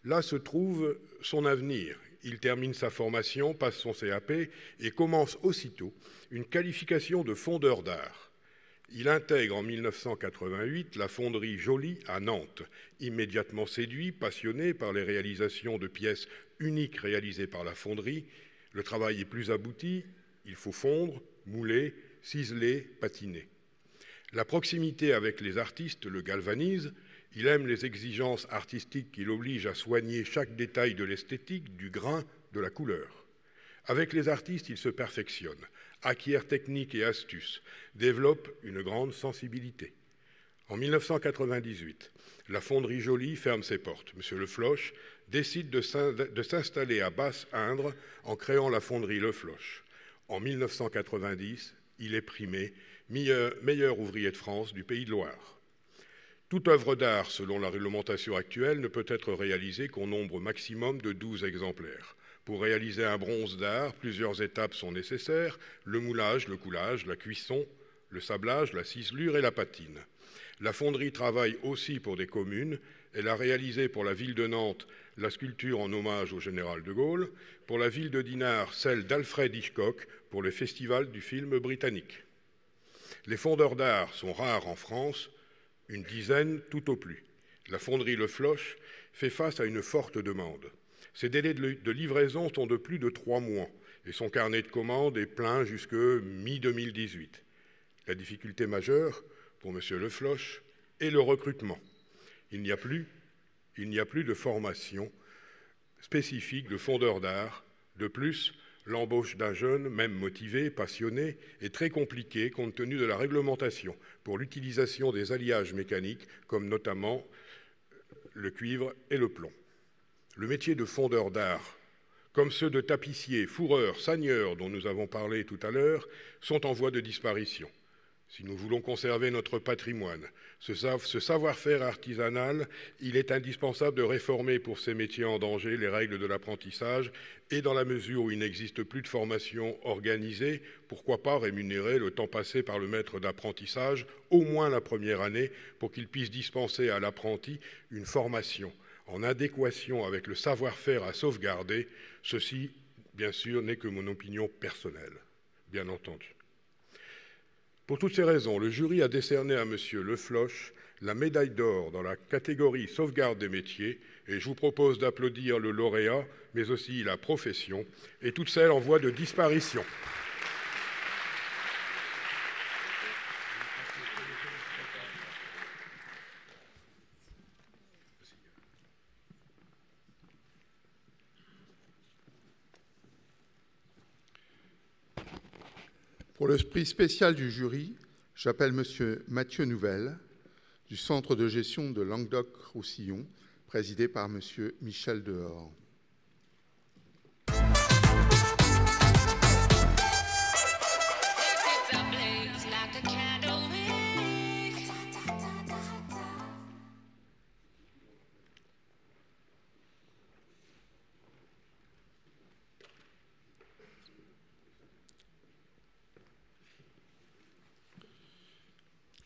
Là se trouve son avenir. Il termine sa formation, passe son CAP et commence aussitôt une qualification de fondeur d'art. Il intègre en 1988 la fonderie Joly à Nantes. Immédiatement séduit, passionné par les réalisations de pièces uniques réalisées par la fonderie, le travail est plus abouti, il faut fondre, mouler, ciseler, patiner. La proximité avec les artistes le galvanise, il aime les exigences artistiques qui l'obligent à soigner chaque détail de l'esthétique, du grain, de la couleur. Avec les artistes, il se perfectionne, acquiert techniques et astuces, développe une grande sensibilité. En 1998, la fonderie Joly ferme ses portes. M. Le Floch décide de s'installer à Basse-Indre en créant la fonderie Le Floch. En 1990, il est primé meilleur ouvrier de France du Pays de Loire. Toute œuvre d'art, selon la réglementation actuelle, ne peut être réalisée qu'au nombre maximum de 12 exemplaires. Pour réaliser un bronze d'art, plusieurs étapes sont nécessaires, le moulage, le coulage, la cuisson, le sablage, la ciselure et la patine. La fonderie travaille aussi pour des communes. Elle a réalisé pour la ville de Nantes la sculpture en hommage au général de Gaulle, pour la ville de Dinard celle d'Alfred Hitchcock pour le festival du film britannique. Les fondeurs d'art sont rares en France, une dizaine tout au plus. La fonderie Le Floch fait face à une forte demande. Ses délais de livraison sont de plus de 3 mois et son carnet de commandes est plein jusque mi-2018. La difficulté majeure pour M. Le Floch est le recrutement. Il n'y a plus de formation spécifique de fondeur d'art. De plus, l'embauche d'un jeune, même motivé, passionné, est très compliquée compte tenu de la réglementation pour l'utilisation des alliages mécaniques, comme notamment le cuivre et le plomb. Le métier de fondeur d'art, comme ceux de tapissier, fourreur, sagneur dont nous avons parlé tout à l'heure, sont en voie de disparition. Si nous voulons conserver notre patrimoine, ce savoir-faire artisanal, il est indispensable de réformer pour ces métiers en danger les règles de l'apprentissage et dans la mesure où il n'existe plus de formation organisée, pourquoi pas rémunérer le temps passé par le maître d'apprentissage, au moins la première année, pour qu'il puisse dispenser à l'apprenti une formation en adéquation avec le savoir-faire à sauvegarder. Ceci, bien sûr, n'est que mon opinion personnelle, bien entendu. Pour toutes ces raisons, le jury a décerné à M. Le Floch la médaille d'or dans la catégorie sauvegarde des métiers et je vous propose d'applaudir le lauréat, mais aussi la profession et toutes celles en voie de disparition. Pour le prix spécial du jury, j'appelle M. Mathieu Nouvel, du Centre de gestion de Languedoc-Roussillon, présidé par M. Michel Dehors.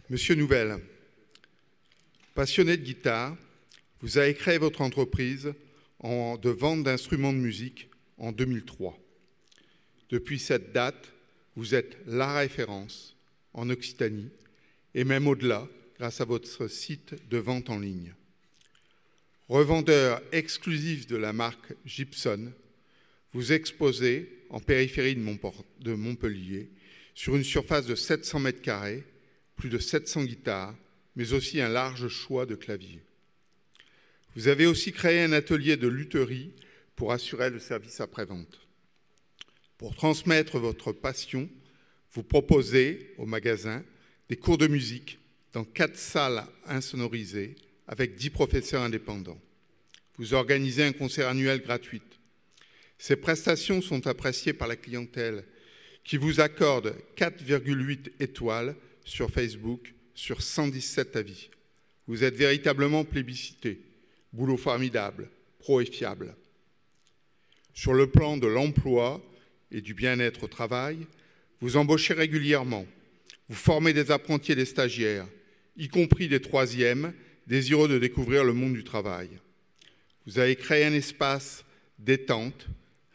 Monsieur Nouvel, passionné de guitare, vous avez créé votre entreprise de vente d'instruments de musique en 2003. Depuis cette date, vous êtes la référence en Occitanie et même au-delà grâce à votre site de vente en ligne. Revendeur exclusif de la marque Gibson, vous exposez en périphérie de Montpellier sur une surface de 700 mètres carrés, plus de 700 guitares, mais aussi un large choix de claviers. Vous avez aussi créé un atelier de lutherie pour assurer le service après-vente. Pour transmettre votre passion, vous proposez au magasin des cours de musique dans 4 salles insonorisées avec 10 professeurs indépendants. Vous organisez un concert annuel gratuit. Ces prestations sont appréciées par la clientèle qui vous accorde 4,8 étoiles sur Facebook, sur 117 avis. Vous êtes véritablement plébiscité. Boulot formidable, pro et fiable. Sur le plan de l'emploi et du bien-être au travail, vous embauchez régulièrement. Vous formez des apprentis et des stagiaires, y compris des troisièmes, désireux de découvrir le monde du travail. Vous avez créé un espace détente,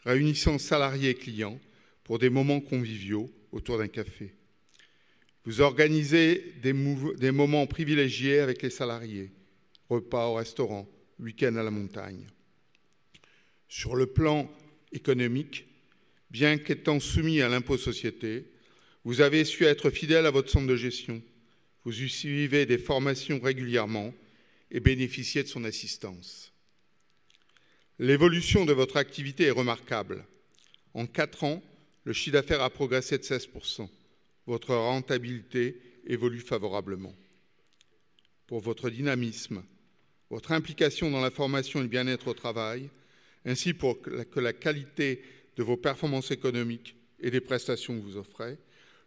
réunissant salariés et clients pour des moments conviviaux autour d'un café. Vous organisez des moments privilégiés avec les salariés, repas au restaurant, week-end à la montagne. Sur le plan économique, bien qu'étant soumis à l'impôt société, vous avez su être fidèle à votre centre de gestion. Vous y suivez des formations régulièrement et bénéficiez de son assistance. L'évolution de votre activité est remarquable. En 4 ans, le chiffre d'affaires a progressé de 16%. Votre rentabilité évolue favorablement. Pour votre dynamisme, votre implication dans la formation et le bien-être au travail, ainsi que la qualité de vos performances économiques et des prestations que vous offrez,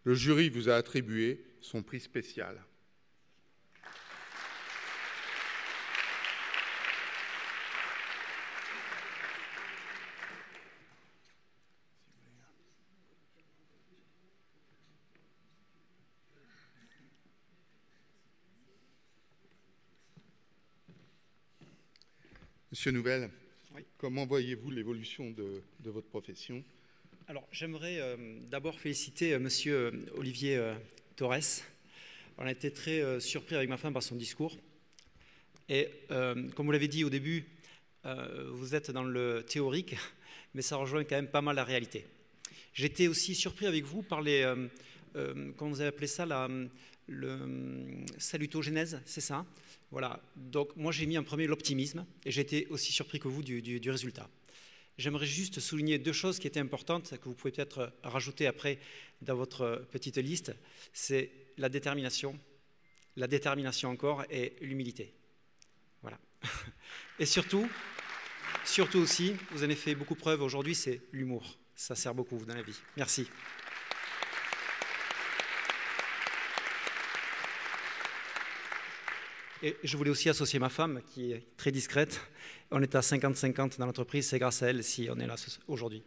le jury vous a attribué son prix spécial. Monsieur Nouvel, oui. Comment voyez-vous l'évolution de votre profession? Alors, j'aimerais d'abord féliciter Monsieur Olivier Torres. On a été très surpris avec ma femme par son discours. Et comme vous l'avez dit au début, vous êtes dans le théorique, mais ça rejoint quand même pas mal la réalité. J'étais aussi surpris avec vous par les, comment vous avez appelé ça, le salutogénèse, c'est ça? Voilà, donc moi j'ai mis en premier l'optimisme et j'ai été aussi surpris que vous du résultat. J'aimerais juste souligner 2 choses qui étaient importantes, que vous pouvez peut-être rajouter après dans votre petite liste, c'est la détermination encore et l'humilité. Voilà. Et surtout aussi, vous en avez fait beaucoup preuve aujourd'hui, c'est l'humour. Ça sert beaucoup dans la vie. Merci. Et je voulais aussi associer ma femme, qui est très discrète. On est à 50-50 dans l'entreprise, c'est grâce à elle si on est là aujourd'hui.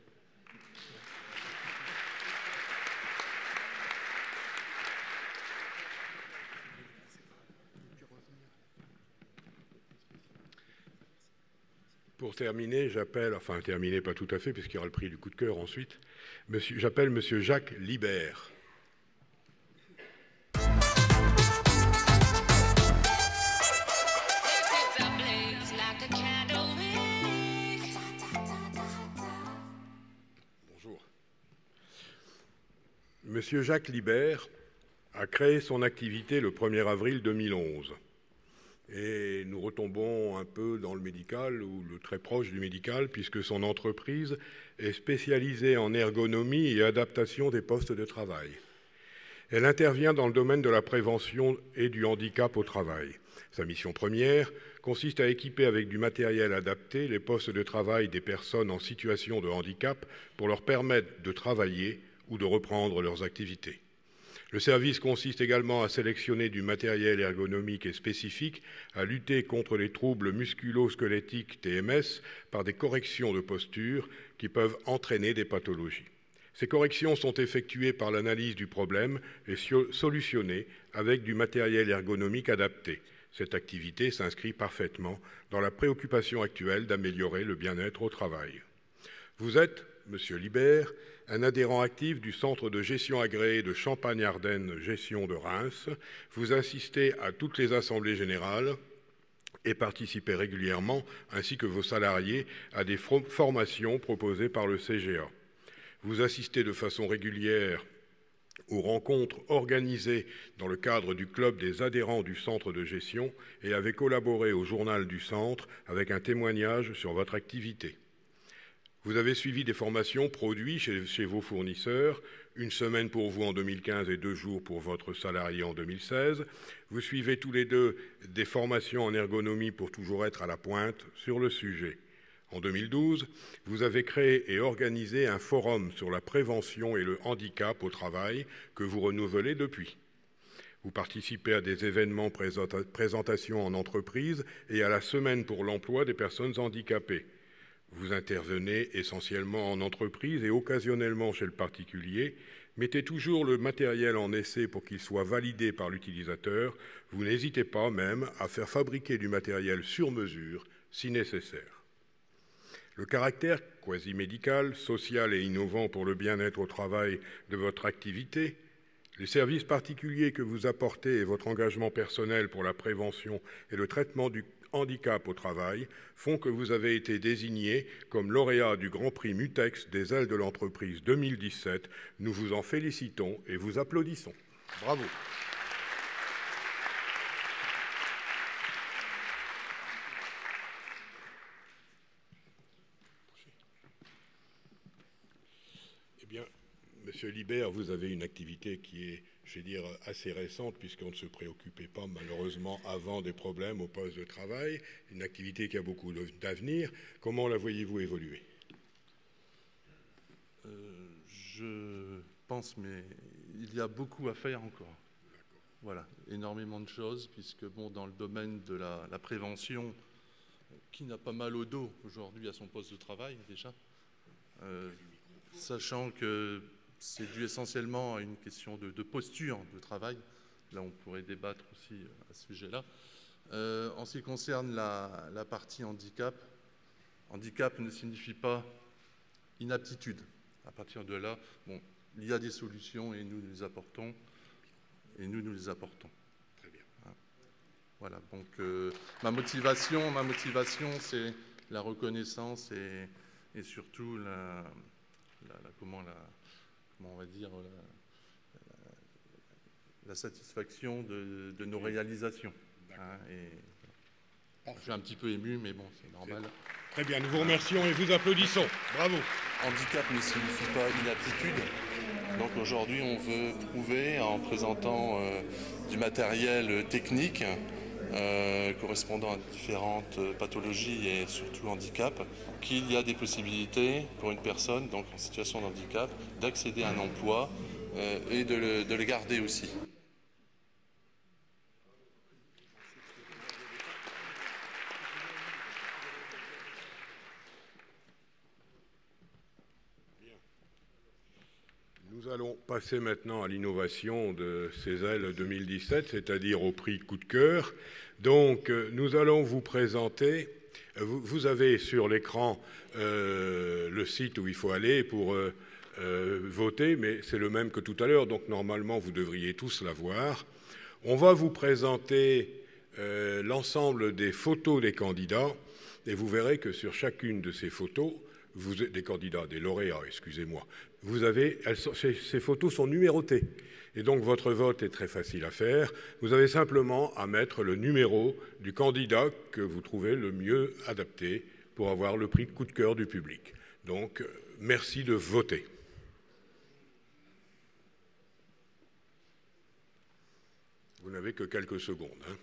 Pour terminer, terminer pas tout à fait, puisqu'il y aura le prix du coup de cœur ensuite, j'appelle Monsieur Jacques Libert. Monsieur Jacques Libert a créé son activité le 1er avril 2011. Et nous retombons un peu dans le médical, ou le très proche du médical, puisque son entreprise est spécialisée en ergonomie et adaptation des postes de travail. Elle intervient dans le domaine de la prévention et du handicap au travail. Sa mission première consiste à équiper avec du matériel adapté les postes de travail des personnes en situation de handicap pour leur permettre de travailler ou de reprendre leurs activités. Le service consiste également à sélectionner du matériel ergonomique et spécifique, à lutter contre les troubles musculo-squelettiques TMS par des corrections de posture qui peuvent entraîner des pathologies. Ces corrections sont effectuées par l'analyse du problème et solutionnées avec du matériel ergonomique adapté. Cette activité s'inscrit parfaitement dans la préoccupation actuelle d'améliorer le bien-être au travail. Vous êtes, Monsieur Libert, un adhérent actif du Centre de gestion agréé de Champagne-Ardenne Gestion de Reims. Vous assistez à toutes les assemblées générales et participez régulièrement, ainsi que vos salariés, à des formations proposées par le CGA. Vous assistez de façon régulière aux rencontres organisées dans le cadre du club des adhérents du centre de gestion et avez collaboré au journal du centre avec un témoignage sur votre activité. Vous avez suivi des formations produites chez vos fournisseurs, une semaine pour vous en 2015 et 2 jours pour votre salarié en 2016. Vous suivez tous les deux des formations en ergonomie pour toujours être à la pointe sur le sujet. En 2012, vous avez créé et organisé un forum sur la prévention et le handicap au travail que vous renouvelez depuis. Vous participez à des événements présentations en entreprise et à la semaine pour l'emploi des personnes handicapées. Vous intervenez essentiellement en entreprise et occasionnellement chez le particulier. Mettez toujours le matériel en essai pour qu'il soit validé par l'utilisateur. Vous n'hésitez pas même à faire fabriquer du matériel sur mesure si nécessaire. Le caractère quasi-médical, social et innovant pour le bien-être au travail de votre activité, les services particuliers que vous apportez et votre engagement personnel pour la prévention et le traitement du handicap au travail font que vous avez été désigné comme lauréat du Grand Prix Mutex des ailes de l'entreprise 2017. Nous vous en félicitons et vous applaudissons. Bravo. Eh bien, Monsieur Libert, vous avez une activité qui est, je vais dire, assez récente, puisqu'on ne se préoccupait pas malheureusement avant des problèmes au poste de travail, une activité qui a beaucoup d'avenir. Comment la voyez-vous évoluer? Je pense, mais il y a beaucoup à faire encore. Voilà, énormément de choses, puisque bon, dans le domaine de la prévention, qui n'a pas mal au dos aujourd'hui à son poste de travail déjà, sachant que c'est dû essentiellement à une question de posture de travail. Là, on pourrait débattre aussi à ce sujet-là. En ce qui concerne la partie handicap, handicap ne signifie pas inaptitude. À partir de là, bon, il y a des solutions et nous les apportons. Très bien. Voilà, donc ma motivation, c'est la reconnaissance et surtout comment on va dire, la satisfaction de nos réalisations. Je suis un petit peu ému, mais bon, c'est normal. Très bien, nous vous remercions et vous applaudissons. Bravo. Handicap ne signifie pas inaptitude. Donc aujourd'hui, on veut prouver, en présentant du matériel technique correspondant à différentes pathologies et surtout handicap, qu'il y a des possibilités pour une personne donc en situation de handicap d'accéder à un emploi et de le garder aussi. Nous allons passer maintenant à l'innovation de ces ailes 2017, c'est-à-dire au prix coup de cœur. Donc, nous allons vous présenter, vous avez sur l'écran le site où il faut aller pour voter, mais c'est le même que tout à l'heure, donc normalement vous devriez tous l'avoir. On va vous présenter l'ensemble des photos des candidats, et vous verrez que sur chacune de ces photos, des candidats, des lauréats, excusez-moi, ces photos sont numérotées. Et donc votre vote est très facile à faire. Vous avez simplement à mettre le numéro du candidat que vous trouvez le mieux adapté pour avoir le prix coup de cœur du public. Donc, merci de voter. Vous n'avez que quelques secondes. Hein.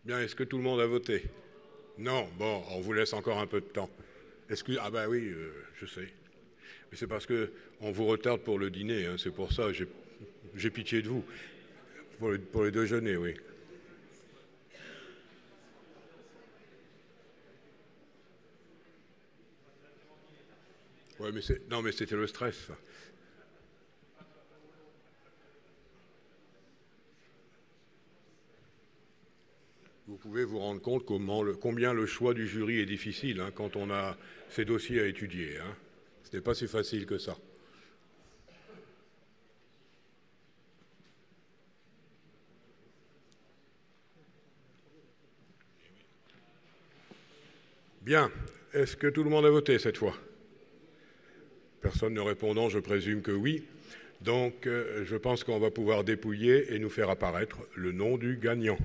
Bien, est-ce que tout le monde a voté? Non, bon, on vous laisse encore un peu de temps. Ah ben oui, je sais. Mais c'est parce qu'on vous retarde pour le dîner, hein, c'est pour ça, j'ai pitié de vous. Pour le déjeuner, oui. Ouais, non, mais c'était le stress, ça. Vous pouvez vous rendre compte combien le choix du jury est difficile hein, quand on a ces dossiers à étudier. Hein. Ce n'est pas si facile que ça. Bien. Est-ce que tout le monde a voté cette fois? Personne ne répondant, je présume que oui. Donc, je pense qu'on va pouvoir dépouiller et nous faire apparaître le nom du gagnant.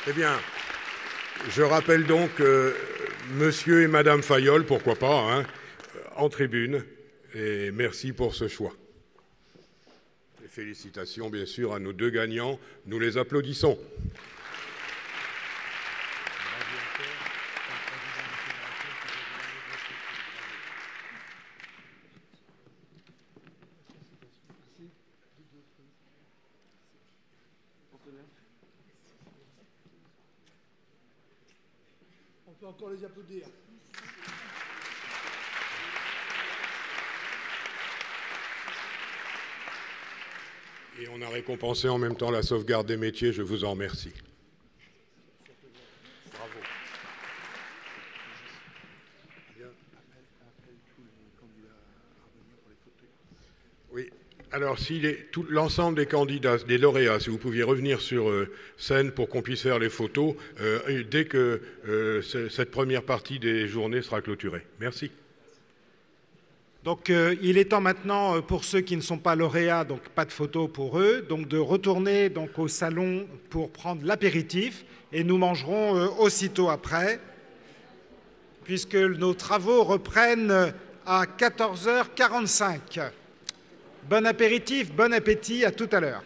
Eh bien, je rappelle donc Monsieur et Madame Fayolle, pourquoi pas, hein, en tribune, et merci pour ce choix. Et félicitations, bien sûr, à nos deux gagnants. Nous les applaudissons. On peut encore les applaudir. Et on a récompensé en même temps la sauvegarde des métiers, je vous en remercie. Bravo. Oui, alors si l'ensemble des candidats, des lauréats, si vous pouviez revenir sur scène pour qu'on puisse faire les photos, dès que cette première partie des journées sera clôturée. Merci. Donc il est temps maintenant pour ceux qui ne sont pas lauréats, donc pas de photos pour eux, donc de retourner donc au salon pour prendre l'apéritif et nous mangerons aussitôt après, puisque nos travaux reprennent à 14h45. Bon apéritif, bon appétit, à tout à l'heure.